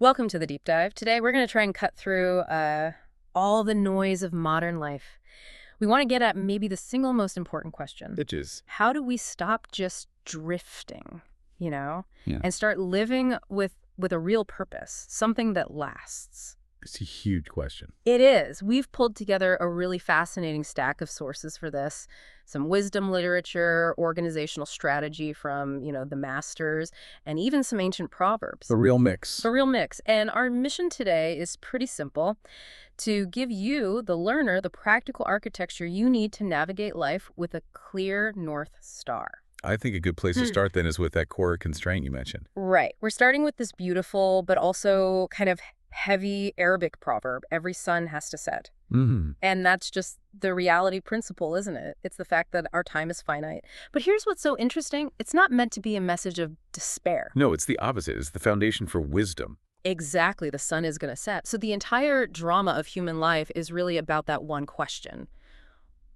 Welcome to the deep dive. Today we're going to try and cut through all the noise of modern life. We want to get at maybe the single most important question. Which is, How do we stop just drifting, Yeah. and start living with a real purpose, something that lasts? it's a huge question. It is. We've pulled together a really fascinating stack of sources for this. Some wisdom literature, organizational strategy from, the masters, and even some ancient proverbs. The real mix. A real mix. And our mission today is pretty simple: to give you, the learner, the practical architecture you need to navigate life with a clear North Star. I think a good place to start then is with that core constraint you mentioned. Right. We're starting with this beautiful but also kind of heavy Arabic proverb: every sun has to set. Mm-hmm. And that's just the reality principle, isn't it? It's the fact that our time is finite. But here's what's so interesting. It's not meant to be a message of despair. No, it's the opposite. It's the foundation for wisdom. Exactly. The sun is going to set. So the entire drama of human life is really about that one question.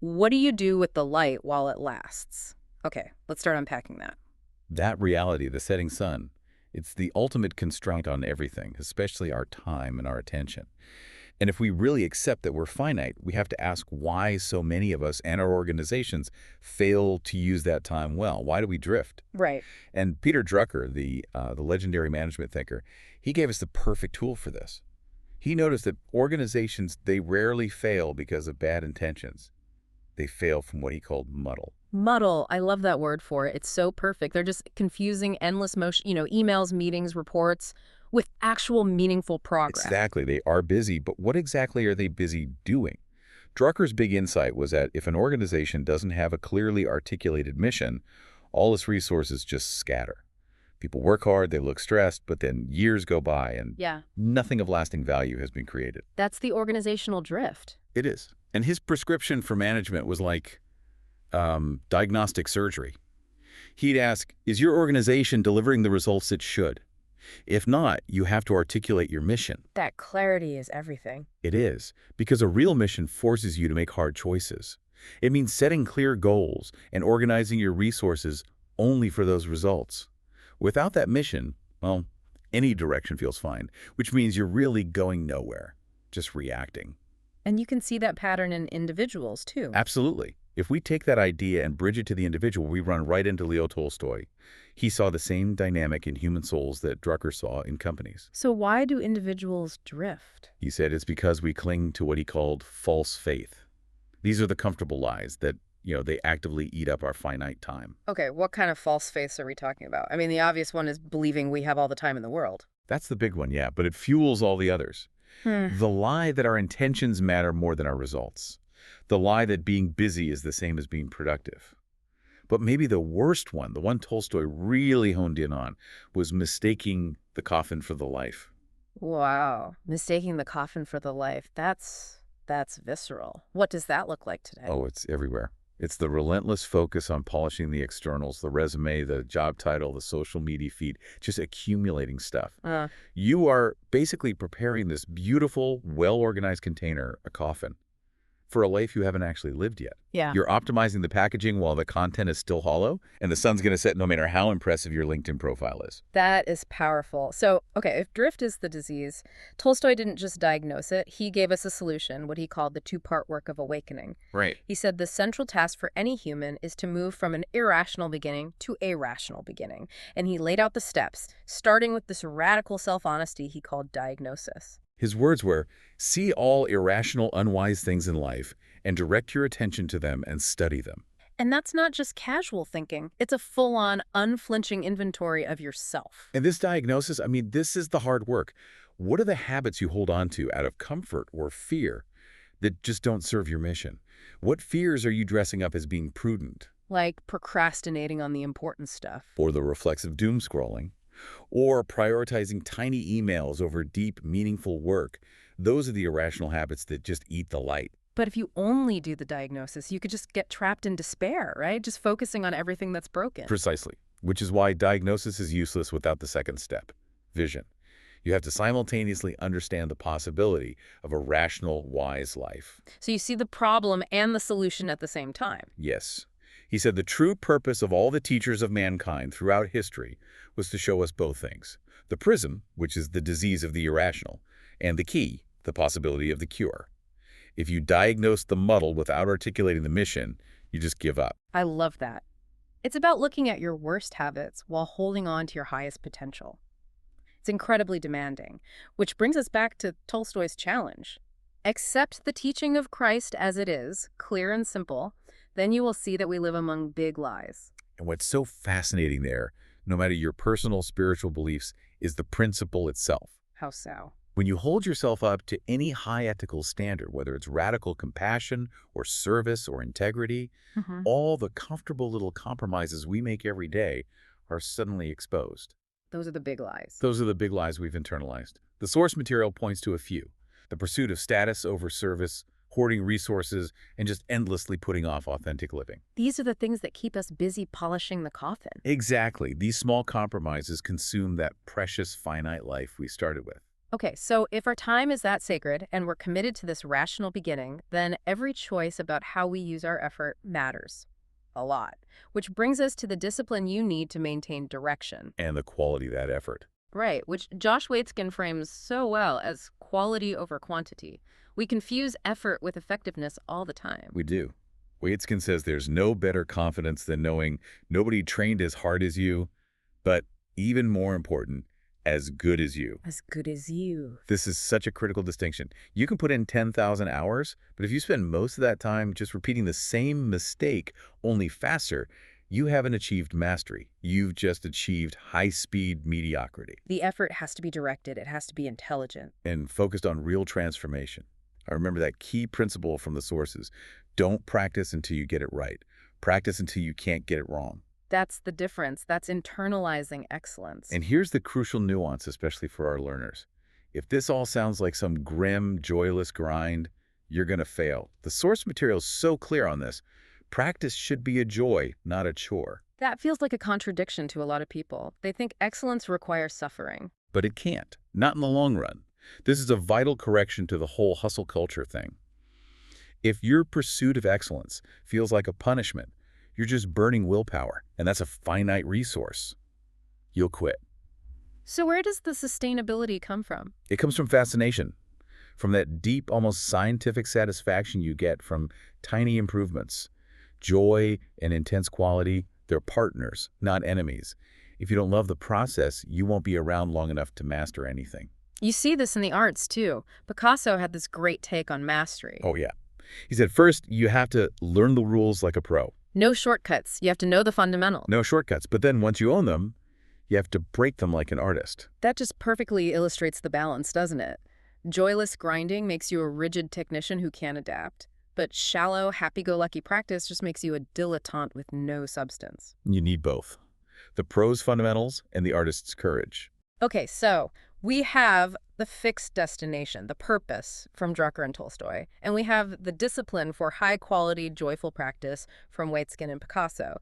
What do you do with the light while it lasts? Okay, let's start unpacking that. That reality, the setting sun, it's the ultimate constraint on everything, especially our time and our attention. And if we really accept that we're finite, we have to ask why so many of us and our organizations fail to use that time well. Why do we drift? Right. And Peter Drucker, the legendary management thinker, he gave us the perfect tool for this. He noticed that organizations, they rarely fail because of bad intentions. They fail from what he called muddle. Muddle. I love that word for it. It's so perfect. They're just confusing endless motion, emails, meetings, reports with actual meaningful progress. Exactly. They are busy, but what exactly are they busy doing? Drucker's big insight was that if an organization doesn't have a clearly articulated mission, all its resources just scatter. People work hard, they look stressed, but then years go by and Yeah, nothing of lasting value has been created. that's the organizational drift. It is. And his prescription for management was like diagnostic surgery. He'd ask, is your organization delivering the results it should? If not, you have to articulate your mission. That clarity is everything. It is, because a real mission forces you to make hard choices. It means setting clear goals and organizing your resources only for those results. Without that mission, well, any direction feels fine, which means you're really going nowhere, just reacting. And you can see that pattern in individuals, too. Absolutely. If we take that idea and bridge it to the individual, we run right into Leo Tolstoy. He saw the same dynamic in human souls that Drucker saw in companies. So why do individuals drift? He said it's because we cling to what he called false faith. These are the comfortable lies that, they actively eat up our finite time. Okay, what kind of false faiths are we talking about? I mean, the obvious one is believing we have all the time in the world. That's the big one, yeah, but it fuels all the others. The lie that our intentions matter more than our results. The lie that being busy is the same as being productive. But maybe the worst one, the one Tolstoy really honed in on, was mistaking the coffin for the life. Wow. Mistaking the coffin for the life. That's visceral. What does that look like today? Oh, it's everywhere. It's the relentless focus on polishing the externals, the resume, the job title, the social media feed, just accumulating stuff. You are basically preparing this beautiful, well-organized container, a coffin, for a life you haven't actually lived yet. Yeah. You're optimizing the packaging while the content is still hollow, and the sun's going to set no matter how impressive your LinkedIn profile is. That is powerful. So, okay, if drift is the disease, Tolstoy didn't just diagnose it. He gave us a solution, what he called the two-part work of awakening. Right. He said the central task for any human is to move from an irrational beginning to a rational beginning. And he laid out the steps, starting with this radical self-honesty he called diagnosis. His words were, see all irrational, unwise things in life and direct your attention to them and study them. And that's not just casual thinking. It's a full-on, unflinching inventory of yourself. And this diagnosis, this is the hard work. What are the habits you hold on to out of comfort or fear that just don't serve your mission? What fears are you dressing up as being prudent? Like procrastinating on the important stuff. Or the reflexive doom scrolling? Or prioritizing tiny emails over deep, meaningful work? Those are the irrational habits that just eat the light. But if you only do the diagnosis, you could just get trapped in despair, right? Just focusing on everything that's broken. Precisely. Which is why diagnosis is useless without the second step, vision. You have to simultaneously understand the possibility of a rational, wise life. So you see the problem and the solution at the same time. Yes. He said the true purpose of all the teachers of mankind throughout history was to show us both things. the prism, which is the disease of the irrational, and the key, the possibility of the cure. If you diagnose the muddle without articulating the mission, you just give up. I love that. It's about looking at your worst habits while holding on to your highest potential. It's incredibly demanding, which brings us back to Tolstoy's challenge. Accept the teaching of Christ as it is, clear and simple, then you will see that we live among big lies. And what's so fascinating there, no matter your personal spiritual beliefs, is the principle itself. How so? When you hold yourself up to any high ethical standard, whether it's radical compassion or service or integrity, all the comfortable little compromises we make every day are suddenly exposed. Those are the big lies. Those are the big lies we've internalized. The source material points to a few: the pursuit of status over service, hoarding resources, and just endlessly putting off authentic living. These are the things that keep us busy polishing the coffin. Exactly. These small compromises consume that precious finite life we started with. Okay, so if our time is that sacred and we're committed to this rational beginning, then every choice about how we use our effort matters a lot, which brings us to the discipline you need to maintain direction. And the quality of that effort. Right, which Josh Waitzkin frames so well as quality over quantity. We confuse effort with effectiveness all the time. We do. Waitzkin says there's no better confidence than knowing nobody trained as hard as you, but even more important, as good as you. As good as you. This is such a critical distinction. You can put in 10,000 hours, but if you spend most of that time just repeating the same mistake, only faster, you haven't achieved mastery. You've just achieved high-speed mediocrity. The effort has to be directed. It has to be intelligent. And focused on real transformation. I remember that key principle from the sources. Don't practice until you get it right. Practice until you can't get it wrong. That's the difference. That's internalizing excellence. And here's the crucial nuance, especially for our learners. If this all sounds like some grim, joyless grind, you're going to fail. The source material is so clear on this. Practice should be a joy, not a chore. That feels like a contradiction to a lot of people. They think excellence requires suffering. But it can't. Not in the long run. This is a vital correction to the whole hustle culture thing. If your pursuit of excellence feels like a punishment, you're just burning willpower, and that's a finite resource. You'll quit. So where does the sustainability come from? It comes from fascination, from that deep, almost scientific satisfaction you get from tiny improvements. Joy and intense quality, they're partners, not enemies. If you don't love the process, you won't be around long enough to master anything. You see this in the arts, too. Picasso had this great take on mastery. Oh, yeah. He said, first, you have to learn the rules like a pro. No shortcuts. You have to know the fundamentals. No shortcuts. But then once you own them, you have to break them like an artist. That just perfectly illustrates the balance, doesn't it? Joyless grinding makes you a rigid technician who can't adapt. But shallow, happy-go-lucky practice just makes you a dilettante with no substance. You need both. The pro's fundamentals and the artist's courage. Okay, so we have the fixed destination, the purpose from Drucker and Tolstoy, and we have the discipline for high-quality, joyful practice from Waitzkin and Picasso.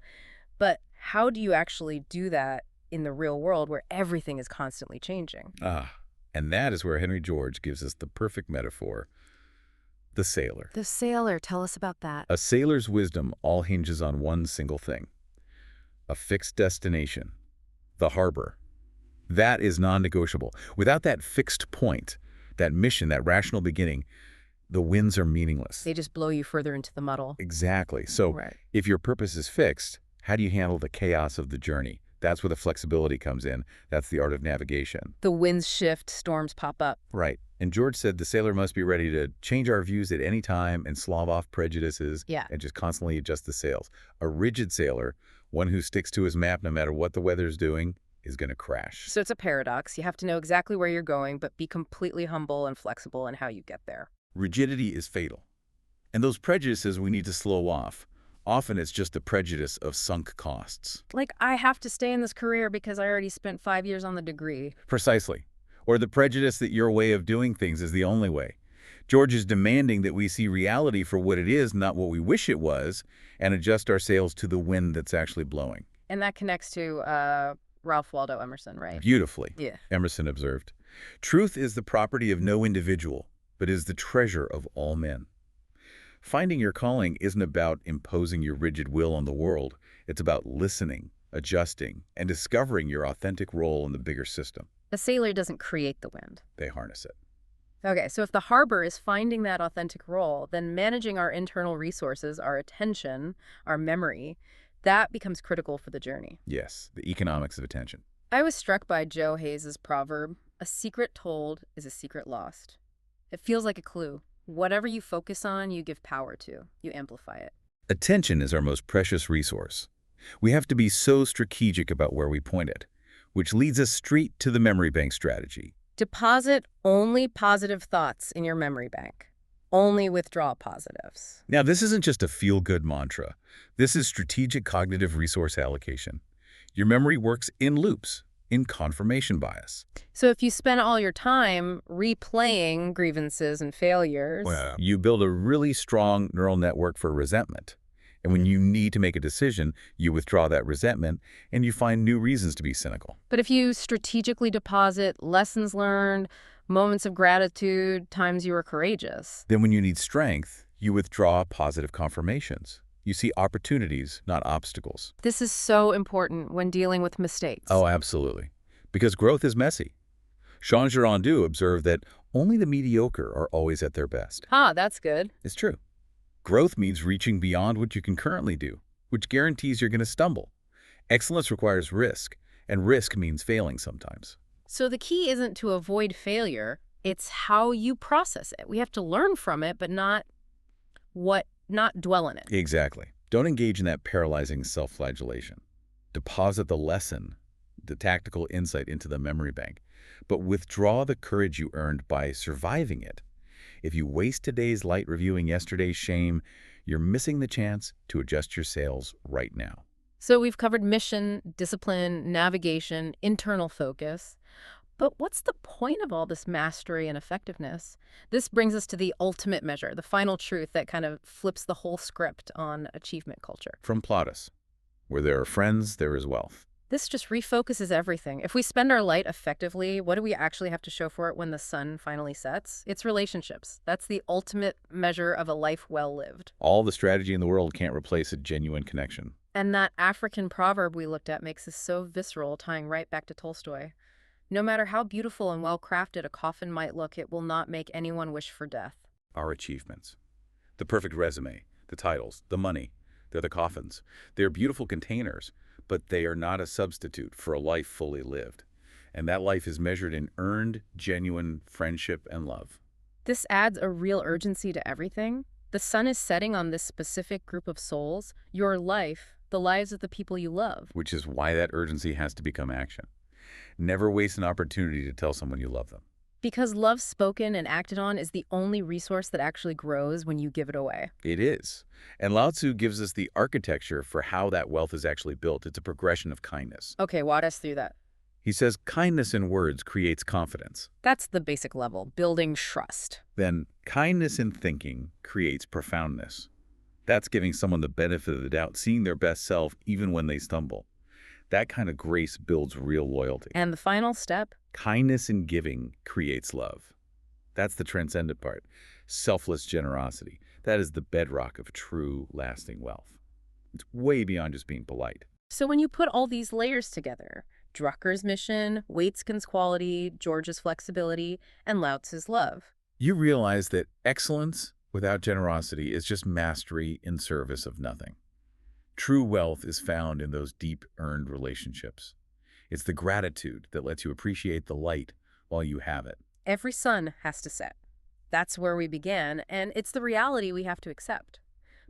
But how do you actually do that in the real world where everything is constantly changing? And that is where Henry George gives us the perfect metaphor. The sailor. The sailor, tell us about that. A sailor's wisdom all hinges on one single thing. A fixed destination. The harbor. That is non-negotiable. Without that fixed point, that mission, that rational beginning, the winds are meaningless. They just blow you further into the muddle. Exactly. So if your purpose is fixed, how do you handle the chaos of the journey? That's where the flexibility comes in. That's the art of navigation. The winds shift, storms pop up. Right. And George said the sailor must be ready to change our views at any time and slave off prejudices and just constantly adjust the sails. A rigid sailor, one who sticks to his map no matter what the weather's doing, is going to crash. So it's a paradox. You have to know exactly where you're going, but be completely humble and flexible in how you get there. Rigidity is fatal. And those prejudices we need to slow off. Often it's just the prejudice of sunk costs. Like, I have to stay in this career because I already spent 5 years on the degree. Precisely. Or the prejudice that your way of doing things is the only way. George is demanding that we see reality for what it is, not what we wish it was, and adjust our sails to the wind that's actually blowing. And that connects to Ralph Waldo Emerson, right? Beautifully, Yeah. Emerson observed. Truth is the property of no individual, but is the treasure of all men. Finding your calling isn't about imposing your rigid will on the world. It's about listening, adjusting, and discovering your authentic role in the bigger system. A sailor doesn't create the wind. They harness it. Okay, so if the harbor is finding that authentic role, then managing our internal resources, our attention, our memory, that becomes critical for the journey. Yes, the economics of attention. I was struck by Joe Hayes's proverb, a secret told is a secret lost. It feels like a clue. Whatever you focus on, you give power to. You amplify it. Attention is our most precious resource. We have to be so strategic about where we point it, which leads us straight to the memory bank strategy. Deposit only positive thoughts in your memory bank. Only withdraw positives. Now, this isn't just a feel-good mantra. This is strategic cognitive resource allocation. Your memory works in loops, in confirmation bias. So if you spend all your time replaying grievances and failures, Well, you build a really strong neural network for resentment. And when you need to make a decision, you withdraw that resentment and you find new reasons to be cynical. but if you strategically deposit lessons learned, moments of gratitude, times you were courageous, Then when you need strength, you withdraw positive confirmations. You see opportunities, not obstacles. this is so important when dealing with mistakes. Oh, absolutely. Because growth is messy. Jean Giraudoux observed that only the mediocre are always at their best. That's good. It's true. Growth means reaching beyond what you can currently do, which guarantees you're going to stumble. Excellence requires risk, and risk means failing sometimes. So the key isn't to avoid failure, it's how you process it. We have to learn from it, but not dwell in it. Exactly. Don't engage in that paralyzing self-flagellation. Deposit the lesson, the tactical insight into the memory bank, but withdraw the courage you earned by surviving it. If you waste today's light reviewing yesterday's shame, you're missing the chance to adjust your sails right now. So we've covered mission, discipline, navigation, internal focus. But what's the point of all this mastery and effectiveness? This brings us to the ultimate measure, the final truth that kind of flips the whole script on achievement culture. From Plautus, where there are friends, there is wealth. This just refocuses everything. If we spend our light effectively, what do we actually have to show for it when the sun finally sets? It's relationships. That's the ultimate measure of a life well lived. All the strategy in the world can't replace a genuine connection. And that African proverb we looked at makes this so visceral, tying right back to Tolstoy. No matter how beautiful and well-crafted a coffin might look, it will not make anyone wish for death. Our achievements. The perfect resume, the titles, the money. They're the coffins. They're beautiful containers, but they are not a substitute for a life fully lived. And that life is measured in earned, genuine friendship and love. This adds a real urgency to everything. The sun is setting on this specific group of souls, your life, the lives of the people you love. Which is why that urgency has to become action. Never waste an opportunity to tell someone you love them. Because love spoken and acted on is the only resource that actually grows when you give it away. It is. And Lao Tzu gives us the architecture for how that wealth is actually built. It's a progression of kindness. Okay, walk us through that. He says kindness in words creates confidence. That's the basic level, building trust. Then kindness in thinking creates profoundness. That's giving someone the benefit of the doubt, seeing their best self even when they stumble. That kind of grace builds real loyalty. And the final step? Kindness in giving creates love. That's the transcendent part. Selfless generosity. That is the bedrock of true, lasting wealth. It's way beyond just being polite. So when you put all these layers together, Drucker's mission, Waitzkin's quality, George's flexibility, and Lao Tzu's love, You realize that excellence without generosity is just mastery in service of nothing. True wealth is found in those deep, earned relationships. It's the gratitude that lets you appreciate the light while you have it. every sun has to set. That's where we began, and it's the reality we have to accept.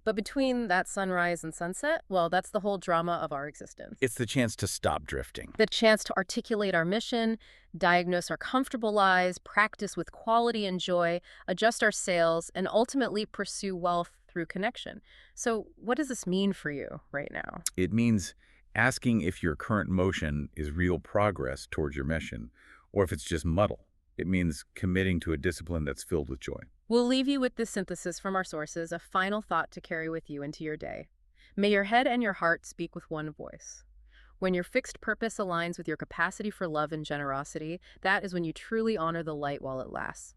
But between that sunrise and sunset, well, that's the whole drama of our existence. It's the chance to stop drifting. The chance to articulate our mission, diagnose our comfortable lies, practice with quality and joy, adjust our sails, and ultimately pursue wealth through connection. So what does this mean for you right now? It means asking if your current motion is real progress towards your mission, or if it's just muddle. It means committing to a discipline that's filled with joy. We'll leave you with this synthesis from our sources, a final thought to carry with you into your day. May your head and your heart speak with one voice. When your fixed purpose aligns with your capacity for love and generosity, that is when you truly honor the light while it lasts.